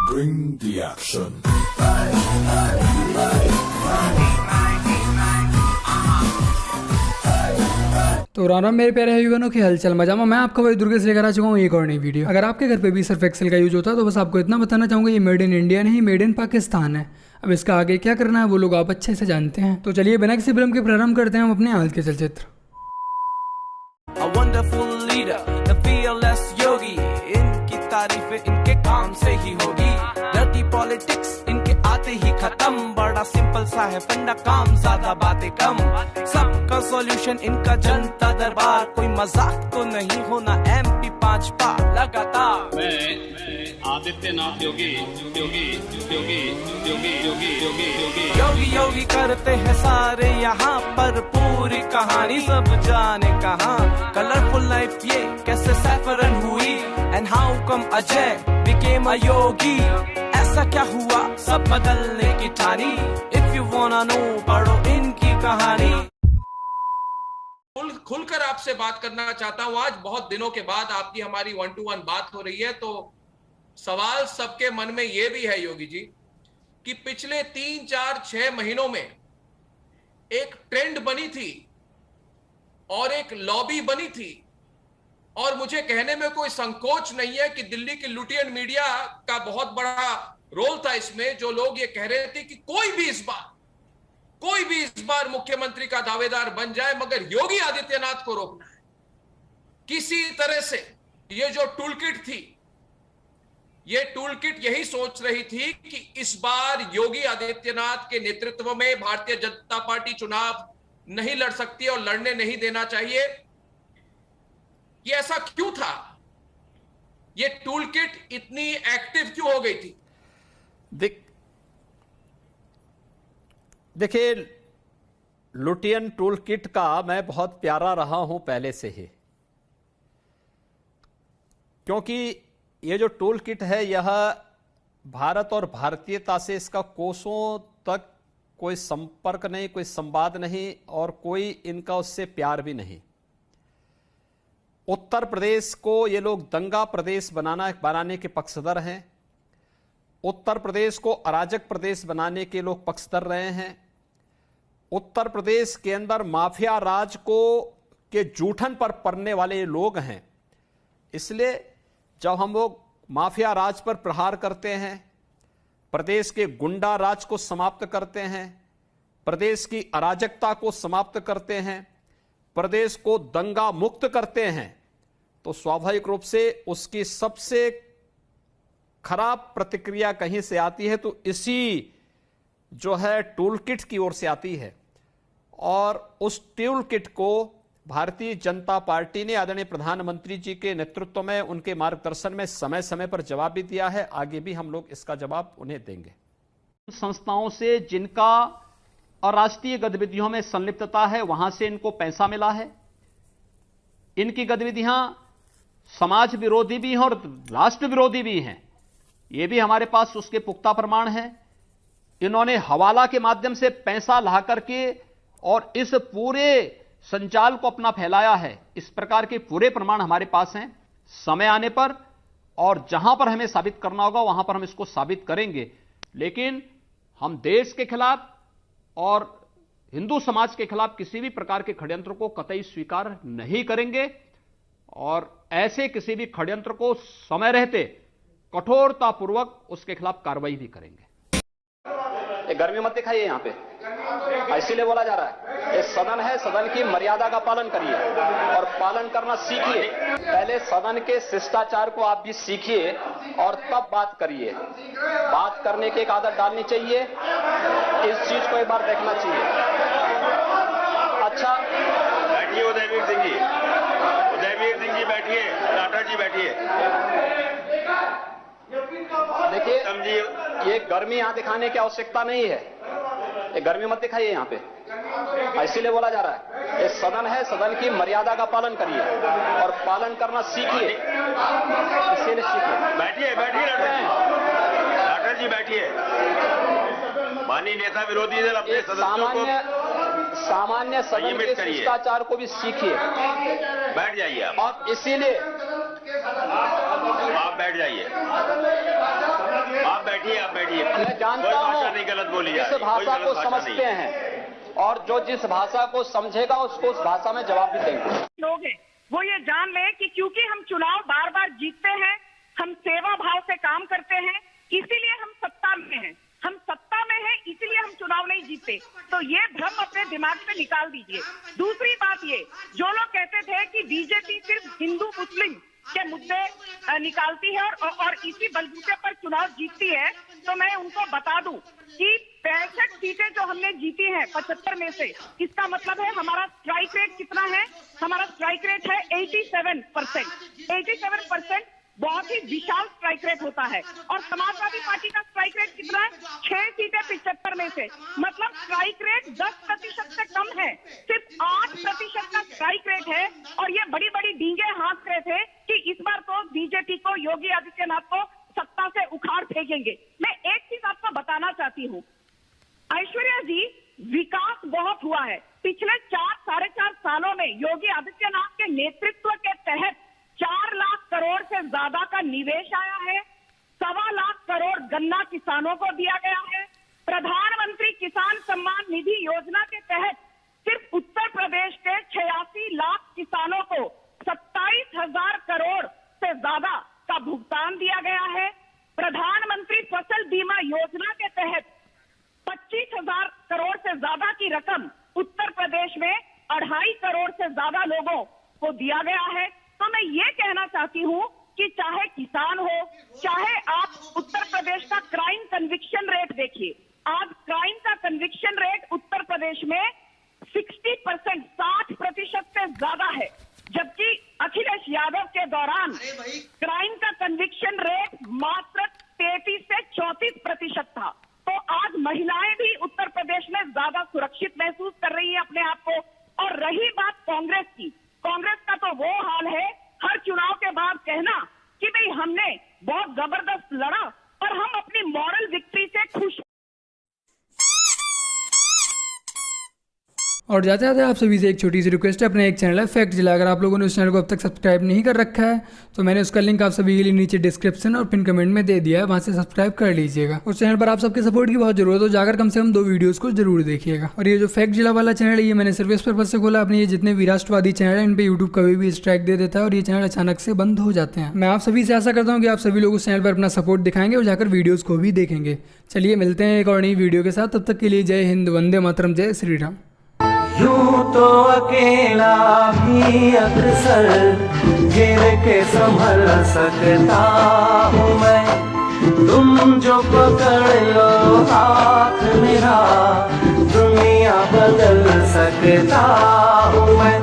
Bring the action. तो राम मेरे प्यारे भाई की हलचल मजामा, मैं आपका भाई दुर्गेश लेकर आ चुका हूँ एक और नई वीडियो। अगर आपके घर पे भी सिर्फ एक्सेल का यूज होता है तो बस आपको इतना बताना चाहूँगा, ये मेड इन इंडिया नहीं, मेड इन पाकिस्तान है। अब इसका आगे क्या करना है वो लोग आप अच्छे से जानते हैं। तो चलिए बिना किसी भ्रम के प्रारंभ करते हैं हम अपने आज के चलचित्र। इनकी तारीफ इनके काम से ही होगी, डर्टी पॉलिटिक्स इनके आते ही खत्म। बड़ा सिंपल सा है फंडा, काम ज्यादा बातें कम। सबका सॉल्यूशन इनका जनता दरबार, कोई मजाक तो नहीं होना MP 5 बार लगातार। मैं आदित्यनाथ योगी योगी योगी योगी योगी योगी योगी योगी योगी करते हैं सारे यहाँ पर, पूरी कहानी सब जाने कहाँ। कलरफुल लाइफ ये कैसे सैफरन हुई, and how come Ajay became a yogi. ऐसा क्या हुआ सब बदलने की ठानी, इफ यू वांना नो पढ़ो इनकी कहानी। खुलकर आपसे बात करना चाहता हूं। आज बहुत दिनों के बाद आपकी हमारी 1 to 1 बात हो रही है, तो सवाल सबके मन में यह भी है योगी जी कि पिछले 3, 4, 6 महीनों में एक ट्रेंड बनी थी और एक लॉबी बनी थी, और मुझे कहने में कोई संकोच नहीं है कि दिल्ली की लुटियन मीडिया का बहुत बड़ा रोल था इसमें, जो लोग ये कह रहे थे कि कोई भी इस बार मुख्यमंत्री का दावेदार बन जाए मगर योगी आदित्यनाथ को रोकना है किसी तरह से। ये जो टूलकिट थी, ये टूलकिट यही सोच रही थी कि इस बार योगी आदित्यनाथ के नेतृत्व में भारतीय जनता पार्टी चुनाव नहीं लड़ सकती और लड़ने नहीं देना चाहिए। ये ऐसा क्यों था? ये टूलकिट इतनी एक्टिव क्यों हो गई थी? देखिए, लुटियन टूल किट का मैं बहुत प्यारा रहा हूं पहले से ही, क्योंकि ये जो टूल किट है यह भारत और भारतीयता से इसका कोसों तक कोई संपर्क नहीं, कोई संवाद नहीं और कोई इनका उससे प्यार भी नहीं। उत्तर प्रदेश को ये लोग दंगा प्रदेश बनाने के पक्षधर हैं। उत्तर प्रदेश को अराजक प्रदेश बनाने के लोग पक्षधर रहे हैं। उत्तर प्रदेश के अंदर माफिया राज के जूठन पर पड़ने वाले लोग हैं। इसलिए जब हम लोग माफिया राज पर प्रहार करते हैं, प्रदेश के गुंडा राज को समाप्त करते हैं, प्रदेश की अराजकता को समाप्त करते हैं, प्रदेश को दंगा मुक्त करते हैं, तो स्वाभाविक रूप से उसकी सबसे खराब प्रतिक्रिया कहीं से आती है तो इसी जो है टूल किट की ओर से आती है। और उस टूल किट को भारतीय जनता पार्टी ने आदरणीय प्रधानमंत्री जी के नेतृत्व में, उनके मार्गदर्शन में समय समय पर जवाब भी दिया है। आगे भी हम लोग इसका जवाब उन्हें देंगे। संस्थाओं से जिनका अराष्ट्रीय गतिविधियों में संलिप्तता है वहां से इनको पैसा मिला है। इनकी गतिविधियां समाज विरोधी भी हैं और राष्ट्र विरोधी भी हैं, ये भी हमारे पास उसके पुख्ता प्रमाण हैं। इन्होंने हवाला के माध्यम से पैसा ला करके और इस पूरे संचाल को अपना फैलाया है। इस प्रकार के पूरे प्रमाण हमारे पास हैं। समय आने पर और जहां पर हमें साबित करना होगा वहां पर हम इसको साबित करेंगे, लेकिन हम देश के खिलाफ और हिंदू समाज के खिलाफ किसी भी प्रकार के षड्यंत्र को कतई स्वीकार नहीं करेंगे और ऐसे किसी भी षड्यंत्र को समय रहते कठोरतापूर्वक उसके खिलाफ कार्रवाई भी करेंगे। गर्मी मत दिखाइए यहाँ पे, इसीलिए बोला जा रहा है ये सदन है, सदन की मर्यादा का पालन करिए और पालन करना सीखिए। पहले सदन के शिष्टाचार को आप भी सीखिए और तब बात करिए। बात करने की एक आदत डालनी चाहिए, इस चीज को एक बार देखना चाहिए। अच्छा बैठिए उदयवीर सिंह जी, उदयवीर सिंह जी बैठिए, टाटा जी बैठिए। देखिए, ये गर्मी यहां दिखाने की आवश्यकता नहीं है, ये गर्मी मत दिखाइए यहाँ पे, इसीलिए बोला जा रहा है ये सदन है, सदन की मर्यादा का पालन करिए और पालन करना सीखिए। इसीलिए सीखिए। बैठिए बैठिए टाटा जी बैठिए। माननीय नेता विरोधी दल अपने सदस्यों को सामान्य सदन के शिष्टाचार को भी सीखिए। बैठ जाइए आप। और इसीलिए आप बैठ जाइए। आप बैठिए। मैं जानता कोई भाषा हूं नहीं गलत बोली जा जिस रही, कोई भाषा गलत को भाषा नहीं समझते है। हैं और जो जिस भाषा को समझेगा उसको उस भाषा में जवाब भी देंगे। लोग हैं वो ये जान ले कि क्योंकि हम चुनाव बार बार जीतते हैं, हम सेवा भाव से काम करते हैं, इसीलिए हम सत्ता में हैं। हम सत्ता में हैं इसीलिए हम चुनाव नहीं जीतते। तो ये भ्रम अपने दिमाग से निकाल दीजिए। दूसरी बात ये, जो लोग कहते थे कि बीजेपी सिर्फ हिंदू मुस्लिम के मुद्दे निकालती है और इसी बलबूते पर चुनाव जीतती है, तो मैं उनको बता दूं कि 65 सीटें जो हमने जीती हैं 75 में से, इसका मतलब है हमारा स्ट्राइक रेट कितना है? हमारा स्ट्राइक रेट है 87%। 87% बहुत ही विशाल स्ट्राइक रेट होता है। और समाजवादी पार्टी का स्ट्राइक रेट कितना है? 6 सीटें 75 में से, मतलब स्ट्राइक रेट 10% से कम है। सिर्फ 8% का स्ट्राइक रेट है। और ये बड़ी बड़ी डींगे हाँक रहे थे कि इस बार तो बीजेपी को, योगी आदित्यनाथ को सत्ता से उखाड़ फेंकेंगे। मैं एक चीज आपको बताना चाहती हूँ, ऐश्वर्या जी, विकास बहुत हुआ है। पिछले 4-4.5 सालों में योगी आदित्यनाथ के नेतृत्व के तहत 4 लाख करोड़ से ज्यादा का निवेश आया है। 1.25 लाख करोड़ गन्ना किसानों को दिया गया है। प्रधानमंत्री किसान सम्मान निधि योजना के तहत सिर्फ उत्तर प्रदेश के 86 लाख किसानों को 27,000 करोड़ से ज्यादा का भुगतान दिया गया है। प्रधानमंत्री फसल बीमा योजना के तहत 25,000 करोड़ से ज्यादा की रकम उत्तर प्रदेश में 2.5 करोड़ से ज्यादा लोगों को दिया गया है। तो मैं ये कहना चाहती हूँ कि चाहे किसान हो, चाहे आप उत्तर प्रदेश का क्राइम कन्विक्शन रेट देखिए। आज क्राइम का कन्विक्शन रेट उत्तर प्रदेश में 60%, 60% से ज्यादा है, जबकि अखिलेश यादव के दौरान क्राइम का कन्विक्शन रेट मात्र 33 से 34% था। तो आज महिलाएं भी उत्तर प्रदेश में ज्यादा सुरक्षित महसूस कर रही है अपने आप को। और रही बात कांग्रेस की, कांग्रेस का तो वो हाल है हर चुनाव के बाद कहना कि भाई हमने बहुत जबरदस्त लड़ा और हम अपनी मॉरल विक्ट्री से खुश। और जाते जाते आप सभी से एक छोटी सी रिक्वेस्ट है, अपना एक चैनल है फैक्ट जिला, अगर आप लोगों ने उस चैनल को अब तक सब्सक्राइब नहीं कर रखा है तो मैंने उसका लिंक आप सभी के लिए नीचे डिस्क्रिप्शन और पिन कमेंट में दे दिया है, वहाँ से सब्सक्राइब कर लीजिएगा। उस चैनल पर आप सबके सपोर्ट की बहुत जरूरत हो, जाकर कम से कम 2 वीडियोस को जरूर देखिएगा। और ये जो फैक्ट जिला वाला चैनल है, ये मैंने सिर्फ इस पर्पज से खोला, अपने ये जितने भी राष्ट्रवादी चैनल है इन पर यूट्यूब कभी भी स्ट्राइक दे देता है और ये चैनल अचानक से बंद हो जाते हैं। मैं आप सभी से आशा करता हूँ कि आप सभी लोग उस चैनल पर अपना सपोर्ट दिखाएंगे और जाकर वीडियोज़ को भी देखेंगे। चलिए मिलते हैं एक और नई वीडियो के साथ, तब तक के लिए जय हिंद, वंदे मातरम, जय श्री राम। यूं तो अकेला भी अक्सर गिर के संभल सकता हूँ मैं, तुम जो पकड़ लो हाथ मेरा दुनिया बदल सकता हूँ मैं।